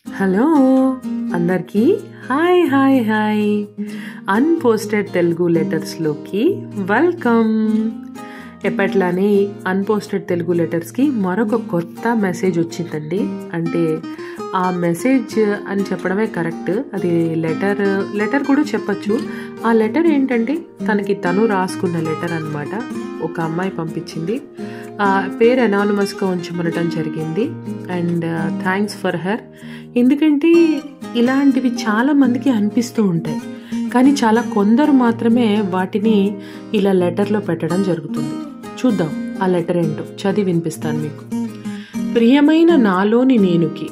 Hello అందరికీ hi hi hi unposted Telugu లెటర్స్లోకి welcome. ఎప్పట్లానే అన్పోస్టెడ్ తెలుగు లెటర్స్కి మరొక కొత్త మెసేజ్ వచ్చిందండి. అంటే ఆ మెసేజ్ అని చెప్పడమే కరెక్ట్, అది లెటర్ కూడా చెప్పచ్చు. ఆ లెటర్ ఏంటంటే తను రాసుకున్న లెటర్ అన్నమాట. ఒక అమ్మాయి పంపించింది, పేరు అనానిమస్గా ఉంచమనటం జరిగింది. And thanks for her. ఎందుకంటే ఇలాంటివి చాలా మందికి అనిపిస్తూ ఉంటాయి, కానీ చాలా కొందరు మాత్రమే వాటిని ఇలా లెటర్లో పెట్టడం జరుగుతుంది. చూద్దాం ఆ లెటర్ ఏంటో, చదివి వినిపిస్తాను మీకు. ప్రియమైన నాలోని నేనుకి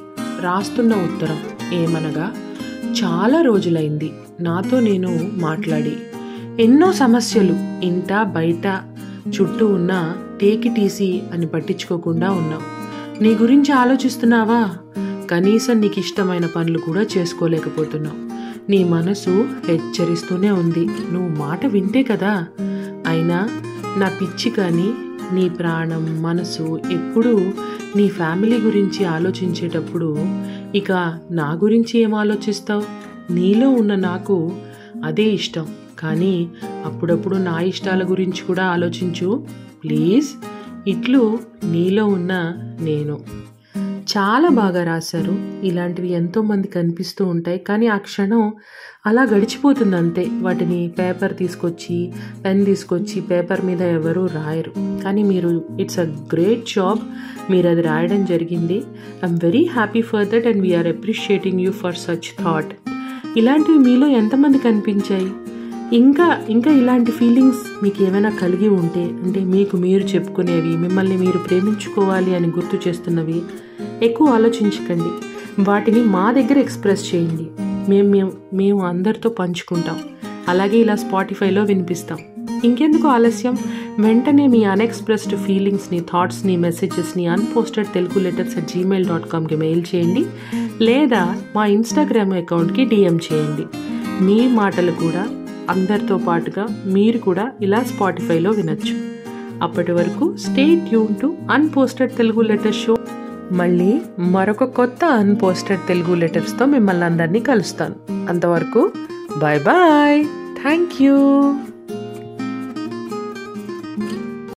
రాస్తున్న ఉత్తరం ఏమనగా, చాలా రోజులైంది నాతో నేను మాట్లాడి. ఎన్నో సమస్యలు ఇంట బయట చుట్టూ ఉన్న టేక్ ఇట్ ఈజీ అని పట్టించుకోకుండా ఉన్నావు. నీ గురించి ఆలోచిస్తున్నావా? కనీసం నీకు ఇష్టమైన పనులు కూడా చేసుకోలేకపోతున్నావు. నీ మనసు హెచ్చరిస్తూనే ఉంది, నువ్వు మాట వింటే కదా. అయినా నా పిచ్చి కానీ నీ ప్రాణం మనసు ఎప్పుడూ నీ ఫ్యామిలీ గురించి ఆలోచించేటప్పుడు ఇక నా గురించి ఏం ఆలోచిస్తావు? నీలో ఉన్న నాకు అదే ఇష్టం, కానీ అప్పుడప్పుడు నా ఇష్టాల గురించి కూడా ఆలోచించు ప్లీజ్. ఇట్లు నీలో ఉన్న నేను. చాలా బాగా రాశారు. ఇలాంటివి ఎంతోమంది కనిపిస్తూ ఉంటాయి, కానీ ఆ క్షణం అలా గడిచిపోతుంది అంతే. వాటిని పేపర్ తీసుకొచ్చి పెన్ తీసుకొచ్చి పేపర్ మీద ఎవరూ రాయరు, కానీ మీరు ఇట్స్ అ గ్రేట్ జాబ్, మీరు అది రాయడం జరిగింది. I'm very happy for that and we're appreciating you for such thought. ఇలాంటివి మీలో ఎంతమంది కనిపించాయి? ఇంకా ఇలాంటి ఫీలింగ్స్ మీకు ఏమైనా కలిగి ఉంటే, అంటే మీకు మీరు చెప్పుకునేవి, మిమ్మల్ని మీరు ప్రేమించుకోవాలి అని గుర్తు చేస్తున్నవి ఎక్కువ ఆలోచించకండి. వాటిని మా దగ్గర ఎక్స్ప్రెస్ చేయండి, మేము అందరితో పంచుకుంటాం. అలాగే ఇలా స్పాటిఫైలో వినిపిస్తాం. ఇంకెందుకు ఆలస్యం? వెంటనే మీ అన్ఎక్స్ప్రెస్డ్ ఫీలింగ్స్ని, థాట్స్ని, మెసేజెస్ని unposted teluguletters@gmail.comకి మెయిల్ చేయండి, లేదా మా ఇన్స్టాగ్రామ్ అకౌంట్కి DM చేయండి. మీ మాటలు కూడా అందరితో పాటుగా మీరు కూడా ఇలా స్పాటిఫైలో వినొచ్చు. అప్పటి వరకు stay tune to unposted Telugu letter show. మళ్ళీ మరొక కొత్త అన్పోస్టెడ్ తెలుగు లెటర్స్తో మిమ్మల్ని అందరినీ కలుస్తాను. అంతవరకు బాయ్ బాయ్. Thank you.